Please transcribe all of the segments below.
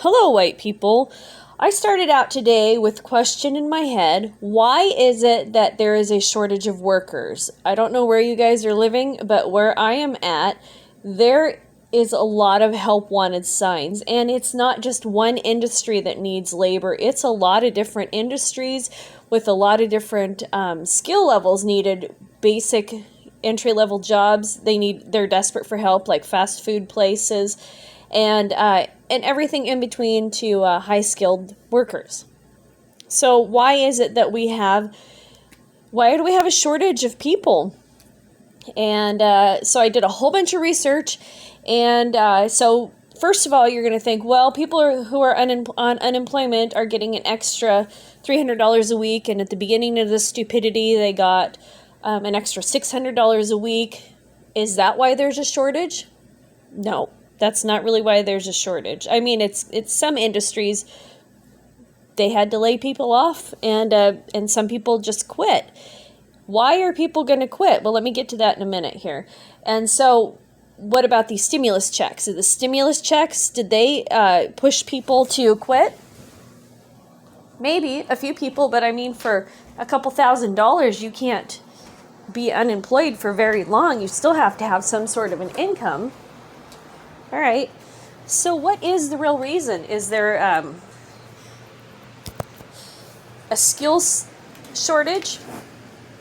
Hello, white people. I started out today with a question in my head. Why is it that there is a shortage of workers? I don't know where you guys are living, but where I am at, there is a lot of help wanted signs. And it's not just one industry that needs labor. It's a lot of different industries with a lot of different skill levels needed. Basic entry-level jobs, they're desperate for help, like fast food places, and everything in between to high-skilled workers. So why do we have a shortage of people? And so I did a whole bunch of research, and so first of all, you're going to think, well, people who are on unemployment are getting an extra $300 a week, and at the beginning of this stupidity, they got an extra $600 a week. Is that why there's a shortage? No, that's not really why there's a shortage. I mean, it's some industries, they had to lay people off, and some people just quit. Why are people going to quit? Well, let me get to that in a minute here. And so, what about these stimulus checks? The stimulus checks, did they push people to quit? Maybe a few people, but I mean, for a couple $1,000s, you can't be unemployed for very long. You still have to have some sort of an income. All right. So what is the real reason? Is there a skills shortage?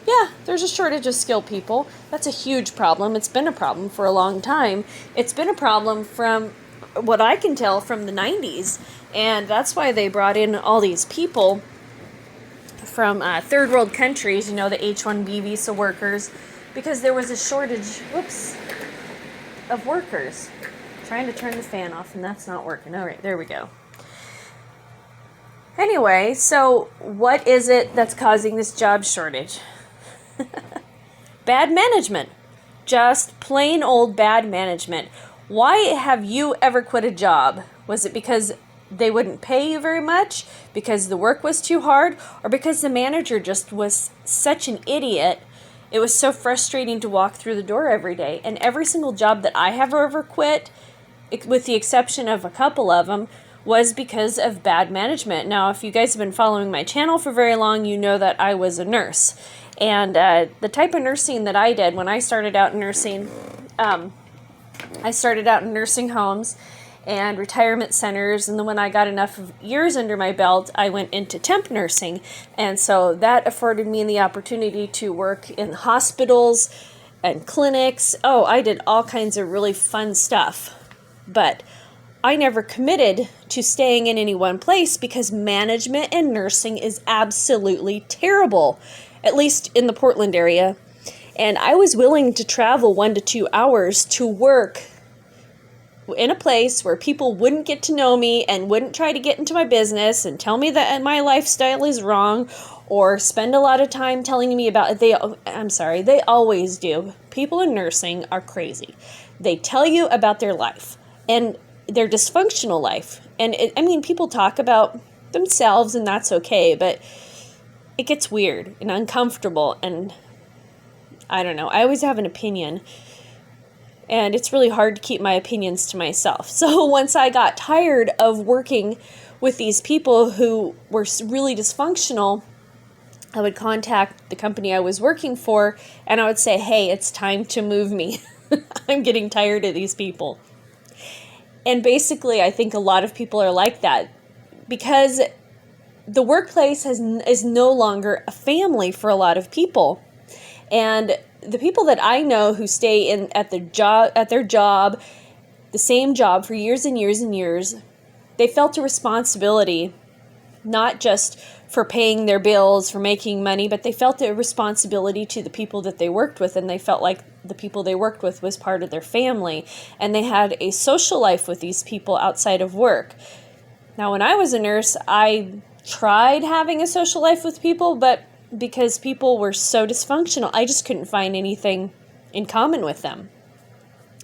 Yeah, there's a shortage of skilled people. That's a huge problem. It's been a problem for a long time. It's been a problem from what I can tell from the 90s. And that's why they brought in all these people from third world countries, the H-1B visa workers, because there was a shortage, of workers. Trying to turn the fan off, and that's not working. All right, there we go. Anyway, so what is it that's causing this job shortage? Bad management. Just plain old bad management. Why have you ever quit a job? Was it because they wouldn't pay you very much, because the work was too hard, or because the manager just was such an idiot? It was so frustrating to walk through the door every day. And every single job that I have ever quit, with the exception of a couple of them, was because of bad management. Now, if you guys have been following my channel for very long, you know that I was a nurse. And the type of nursing that I did when I started out in nursing, I started out in nursing homes and retirement centers, and then when I got enough years under my belt, I went into temp nursing, and so that afforded me the opportunity to work in hospitals and clinics. Oh, I did all kinds of really fun stuff, but I never committed to staying in any one place because management and nursing is absolutely terrible, at least in the Portland area, and I was willing to travel 1 to 2 hours to work in a place where people wouldn't get to know me and wouldn't try to get into my business and tell me that my lifestyle is wrong, or spend a lot of time telling me about it. They always do. People in nursing are crazy. They tell you about their life and their dysfunctional life. And people talk about themselves, and that's okay, but it gets weird and uncomfortable, and I don't know. I always have an opinion, and it's really hard to keep my opinions to myself. So once I got tired of working with these people who were really dysfunctional, I would contact the company I was working for, and I would say, hey, it's time to move me. I'm getting tired of these people. And basically, I think a lot of people are like that because the workplace is no longer a family for a lot of people. And the people that I know who stay at their job, the same job for years and years and years, they felt a responsibility, not just for paying their bills, for making money, but they felt a responsibility to the people that they worked with, and they felt like the people they worked with was part of their family, and they had a social life with these people outside of work. Now, when I was a nurse, I tried having a social life with people, but because people were so dysfunctional, I just couldn't find anything in common with them.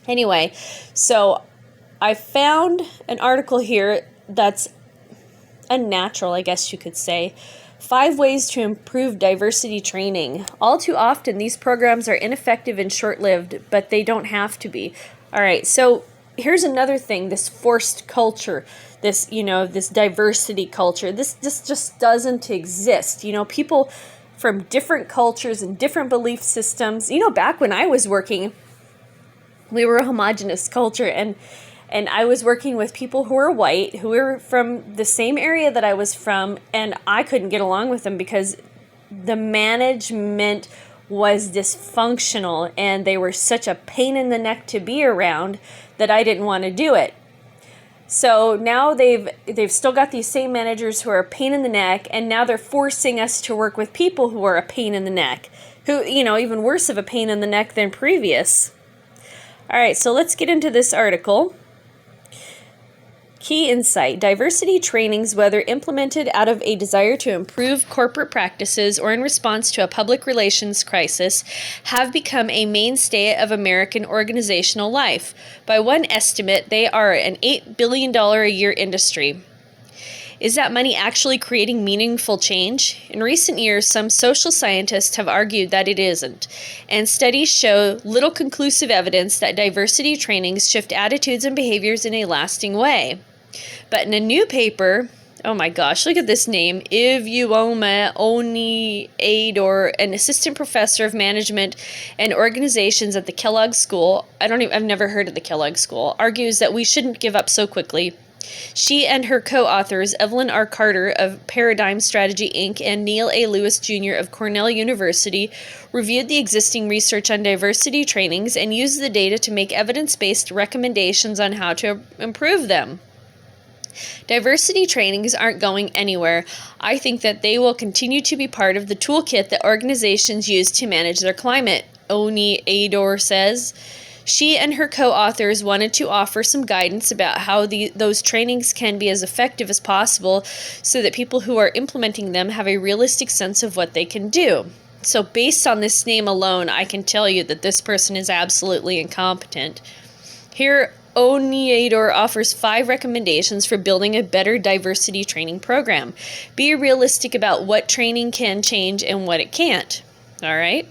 Anyway, so I found an article here that's unnatural, I guess you could say. 5 ways to improve diversity training. All too often, these programs are ineffective and short-lived, but they don't have to be. All right, so here's another thing, this forced culture, this, this diversity culture, this just doesn't exist. People from different cultures and different belief systems. Back when I was working, we were a homogenous culture, and I was working with people who were white, who were from the same area that I was from, and I couldn't get along with them because the management was dysfunctional and they were such a pain in the neck to be around that I didn't want to do it. So now they've still got these same managers who are a pain in the neck, and now they're forcing us to work with people who are a pain in the neck, who, even worse of a pain in the neck than previous. All right, so let's get into this article. Key insight: diversity trainings, whether implemented out of a desire to improve corporate practices or in response to a public relations crisis, have become a mainstay of American organizational life. By one estimate, they are an $8 billion a year industry. Is that money actually creating meaningful change? In recent years, some social scientists have argued that it isn't, and studies show little conclusive evidence that diversity trainings shift attitudes and behaviors in a lasting way. But in a new paper, oh my gosh, look at this name, Ivuoma Oni-Ador, an assistant professor of management and organizations at the Kellogg School, I've never heard of the Kellogg School, argues that we shouldn't give up so quickly. She and her co-authors, Evelyn R. Carter of Paradigm Strategy, Inc., and Neil A. Lewis, Jr. of Cornell University, reviewed the existing research on diversity trainings and used the data to make evidence-based recommendations on how to improve them. Diversity trainings aren't going anywhere. I think that they will continue to be part of the toolkit that organizations use to manage their climate, Oni-Ador says. She and her co-authors wanted to offer some guidance about how those trainings can be as effective as possible so that people who are implementing them have a realistic sense of what they can do. So based on this name alone, I can tell you that this person is absolutely incompetent. Here, Oni-Ador offers 5 recommendations for building a better diversity training program. Be realistic about what training can change and what it can't. All right?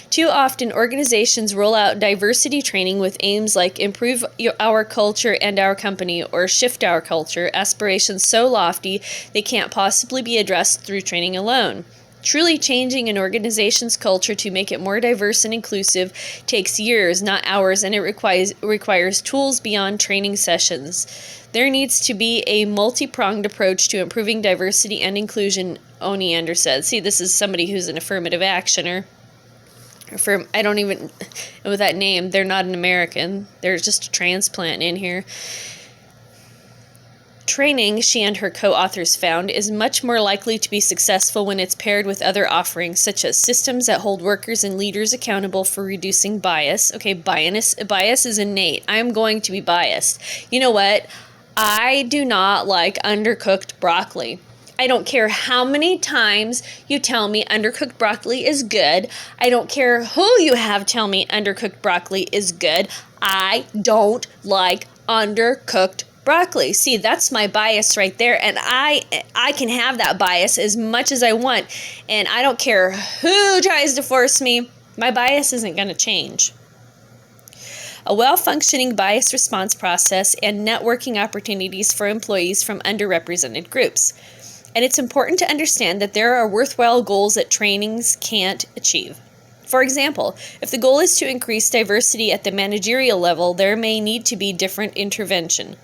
Too often, organizations roll out diversity training with aims like improve our culture and our company or shift our culture, aspirations so lofty they can't possibly be addressed through training alone. Truly changing an organization's culture to make it more diverse and inclusive takes years, not hours, and it requires tools beyond training sessions. There needs to be a multi-pronged approach to improving diversity and inclusion, Oni-Ador said. See, this is somebody who's an affirmative actioner. With that name, they're not an American. They're just a transplant in here. Training, she and her co-authors found, is much more likely to be successful when it's paired with other offerings, such as systems that hold workers and leaders accountable for reducing bias. Okay, bias is innate. I'm going to be biased. You know what? I do not like undercooked broccoli. I don't care how many times you tell me undercooked broccoli is good. I don't care who you have tell me undercooked broccoli is good. I don't like undercooked broccoli. See, that's my bias right there, and I can have that bias as much as I want, and I don't care who tries to force me. My bias isn't going to change. A well-functioning bias response process and networking opportunities for employees from underrepresented groups. And it's important to understand that there are worthwhile goals that trainings can't achieve. For example, if the goal is to increase diversity at the managerial level, there may need to be a different intervention.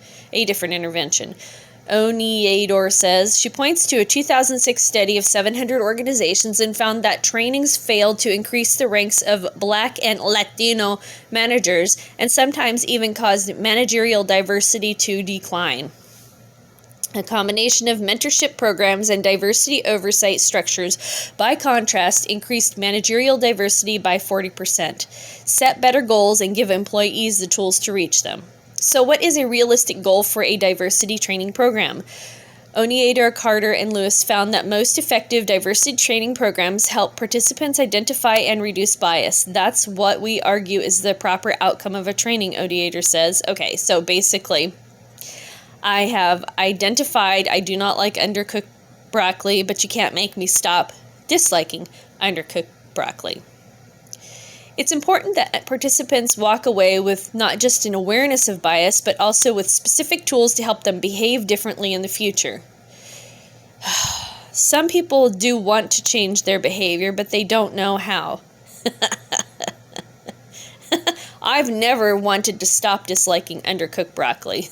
Oni-Ador says she points to a 2006 study of 700 organizations and found that trainings failed to increase the ranks of Black and Latino managers and sometimes even caused managerial diversity to decline. A combination of mentorship programs and diversity oversight structures, by contrast, increased managerial diversity by 40%. Set better goals and give employees the tools to reach them. So what is a realistic goal for a diversity training program? Oni-Ador, Carter, and Lewis found that most effective diversity training programs help participants identify and reduce bias. That's what we argue is the proper outcome of a training, Oni-Ador says. Okay, so basically, I have identified I do not like undercooked broccoli, but you can't make me stop disliking undercooked broccoli. It's important that participants walk away with not just an awareness of bias, but also with specific tools to help them behave differently in the future. Some people do want to change their behavior, but they don't know how. I've never wanted to stop disliking undercooked broccoli.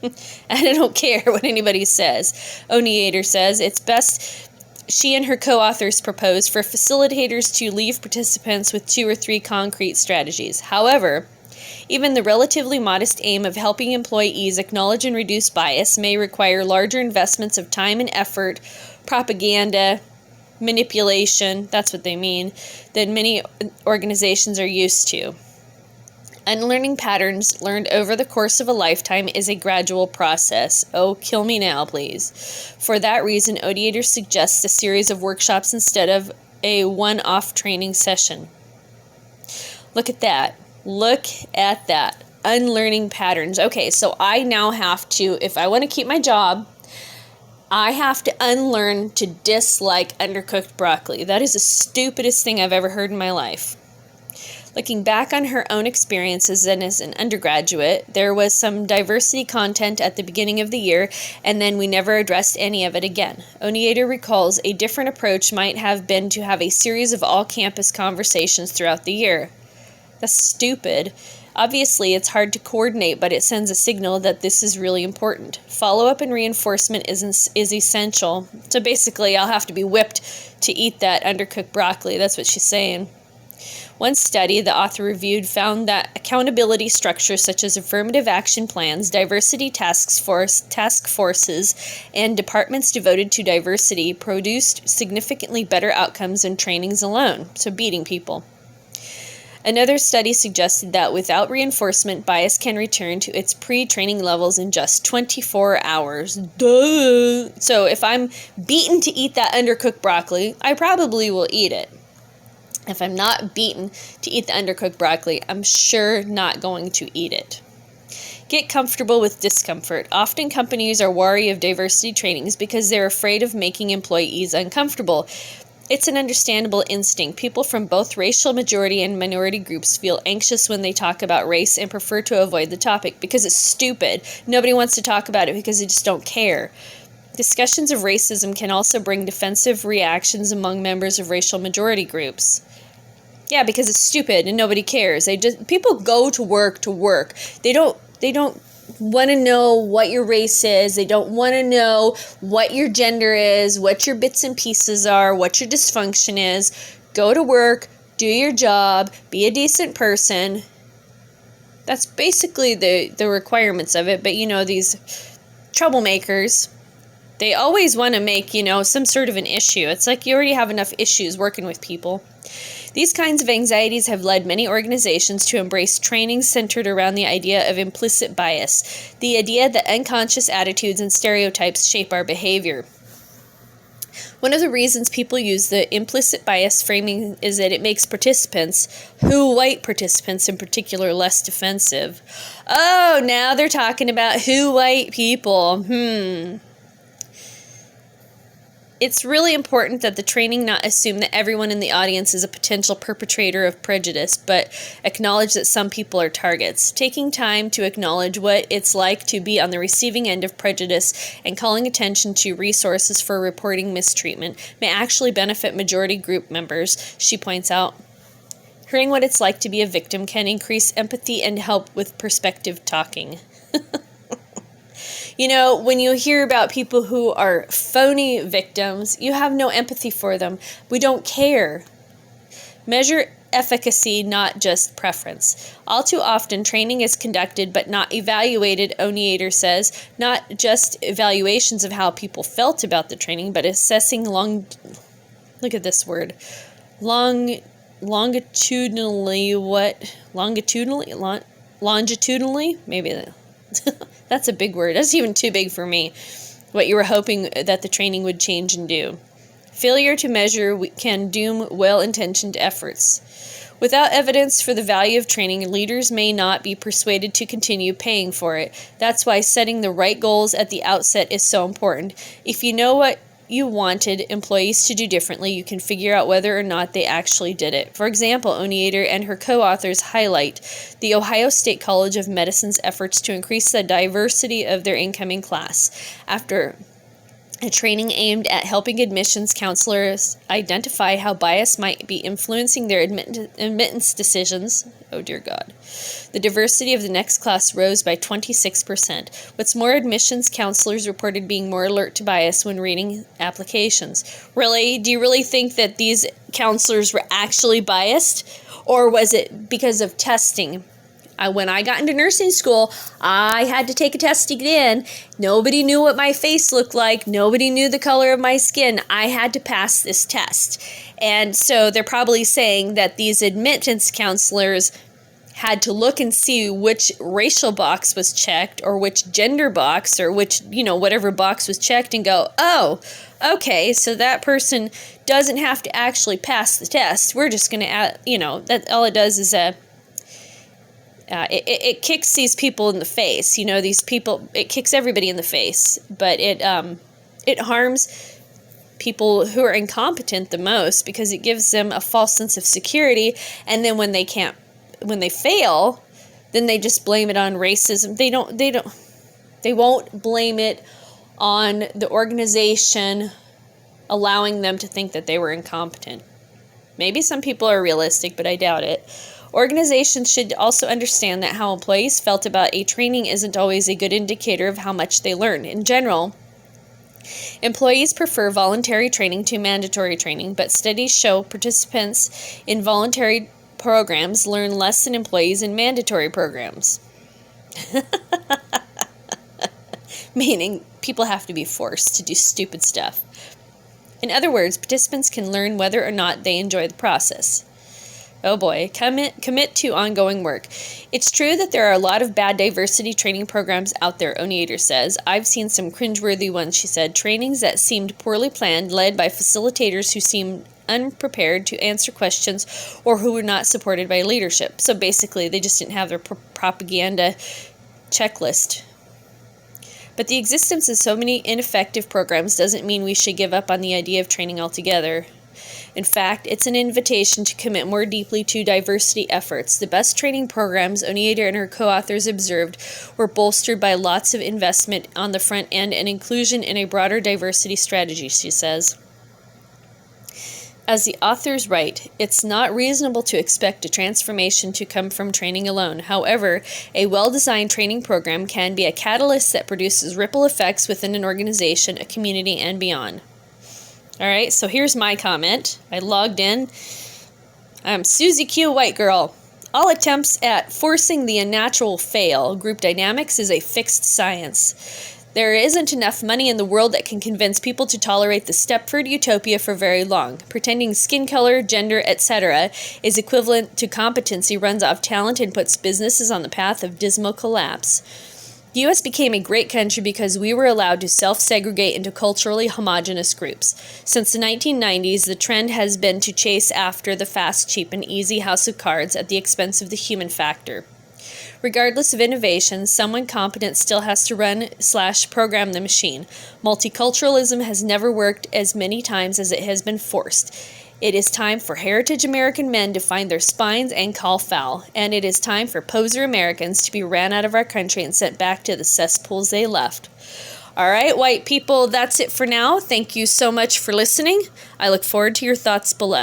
And I don't care what anybody says. Oneater says it's best, she and her co-authors propose, for facilitators to leave participants with 2 or 3 concrete strategies. However, even the relatively modest aim of helping employees acknowledge and reduce bias may require larger investments of time and effort, propaganda, manipulation, that's what they mean, than many organizations are used to. Unlearning patterns learned over the course of a lifetime is a gradual process. Oh, kill me now, please. For that reason, Oneater suggests a series of workshops instead of a one-off training session. Look at that. Look at that. Unlearning patterns. Okay, so I now have to, if I want to keep my job, I have to unlearn to dislike undercooked broccoli. That is the stupidest thing I've ever heard in my life. Looking back on her own experiences and as an undergraduate, there was some diversity content at the beginning of the year, and then we never addressed any of it again. Oneater recalls a different approach might have been to have a series of all-campus conversations throughout the year. That's stupid. Obviously, it's hard to coordinate, but it sends a signal that this is really important. Follow-up and reinforcement is essential. So basically, I'll have to be whipped to eat that undercooked broccoli. That's what she's saying. One study the author reviewed found that accountability structures such as affirmative action plans, diversity task forces, and departments devoted to diversity produced significantly better outcomes than trainings alone, so beating people. Another study suggested that without reinforcement, bias can return to its pre-training levels in just 24 hours. Duh! So if I'm beaten to eat that undercooked broccoli, I probably will eat it. If I'm not beaten to eat the undercooked broccoli, I'm sure not going to eat it. Get comfortable with discomfort. Often companies are wary of diversity trainings because they're afraid of making employees uncomfortable. It's an understandable instinct. People from both racial majority and minority groups feel anxious when they talk about race and prefer to avoid the topic because it's stupid. Nobody wants to talk about it because they just don't care. Discussions of racism can also bring defensive reactions among members of racial majority groups. Yeah, because it's stupid and nobody cares. People go to work to work. They don't want to know what your race is. They don't want to know what your gender is, what your bits and pieces are, what your dysfunction is. Go to work, do your job, be a decent person. That's basically the requirements of it. But, these troublemakers, they always want to make, some sort of an issue. It's like you already have enough issues working with people. These kinds of anxieties have led many organizations to embrace training centered around the idea of implicit bias, the idea that unconscious attitudes and stereotypes shape our behavior. One of the reasons people use the implicit bias framing is that it makes participants, white participants in particular, less defensive. Oh, now they're talking about white people. It's really important that the training not assume that everyone in the audience is a potential perpetrator of prejudice, but acknowledge that some people are targets. Taking time to acknowledge what it's like to be on the receiving end of prejudice and calling attention to resources for reporting mistreatment may actually benefit majority group members, she points out. Hearing what it's like to be a victim can increase empathy and help with perspective talking. When you hear about people who are phony victims, you have no empathy for them. We don't care. Measure efficacy, not just preference. All too often, training is conducted but not evaluated, Oneater says. Not just evaluations of how people felt about the training, but assessing look at this word. Longitudinally, maybe that's a big word. That's even too big for me. What you were hoping that the training would change and do. Failure to measure can doom well-intentioned efforts. Without evidence for the value of training, leaders may not be persuaded to continue paying for it. That's why setting the right goals at the outset is so important. If you know what you wanted employees to do differently, you can figure out whether or not they actually did it. For example, Oneater and her co-authors highlight the Ohio State College of Medicine's efforts to increase the diversity of their incoming class. After a training aimed at helping admissions counselors identify how bias might be influencing their admittance decisions. Oh, dear God. The diversity of the next class rose by 26%. What's more, admissions counselors reported being more alert to bias when reading applications. Really? Do you really think that these counselors were actually biased? Or was it because of testing? When I got into nursing school, I had to take a test to get in. Nobody knew what my face looked like. Nobody knew the color of my skin. I had to pass this test. And so they're probably saying that these admittance counselors had to look and see which racial box was checked or which gender box or which, whatever box was checked and go, oh, okay, so that person doesn't have to actually pass the test. We're just going to, that all it does is it kicks these people in the face. These people, it kicks everybody in the face, but it harms people who are incompetent the most because it gives them a false sense of security. And then when they fail, then they just blame it on racism. They won't blame it on the organization allowing them to think that they were incompetent. Maybe some people are realistic, but I doubt it. Organizations should also understand that how employees felt about a training isn't always a good indicator of how much they learn. In general, employees prefer voluntary training to mandatory training, but studies show participants in voluntary programs learn less than employees in mandatory programs. Meaning, people have to be forced to do stupid stuff. In other words, participants can learn whether or not they enjoy the process. Oh boy, commit to ongoing work. It's true that there are a lot of bad diversity training programs out there, Oneater says. I've seen some cringeworthy ones, she said. Trainings that seemed poorly planned, led by facilitators who seemed unprepared to answer questions or who were not supported by leadership. So basically, they just didn't have their propaganda checklist. But the existence of so many ineffective programs doesn't mean we should give up on the idea of training altogether. In fact, it's an invitation to commit more deeply to diversity efforts. The best training programs, Oneater and her co-authors observed, were bolstered by lots of investment on the front end and inclusion in a broader diversity strategy, she says. As the authors write, it's not reasonable to expect a transformation to come from training alone. However, a well-designed training program can be a catalyst that produces ripple effects within an organization, a community, and beyond. All right, so here's my comment. I logged in. I'm Susie Q. White Girl. All attempts at forcing the unnatural fail. Group dynamics is a fixed science. There isn't enough money in the world that can convince people to tolerate the Stepford utopia for very long. Pretending skin color, gender, etc. is equivalent to competency runs off talent and puts businesses on the path of dismal collapse. The U.S. became a great country because we were allowed to self-segregate into culturally homogenous groups. Since the 1990s, the trend has been to chase after the fast, cheap, and easy house of cards at the expense of the human factor. Regardless of innovation, someone competent still has to run/program the machine. Multiculturalism has never worked as many times as it has been forced. It is time for heritage American men to find their spines and call foul. And it is time for poser Americans to be ran out of our country and sent back to the cesspools they left. All right, white people, that's it for now. Thank you so much for listening. I look forward to your thoughts below.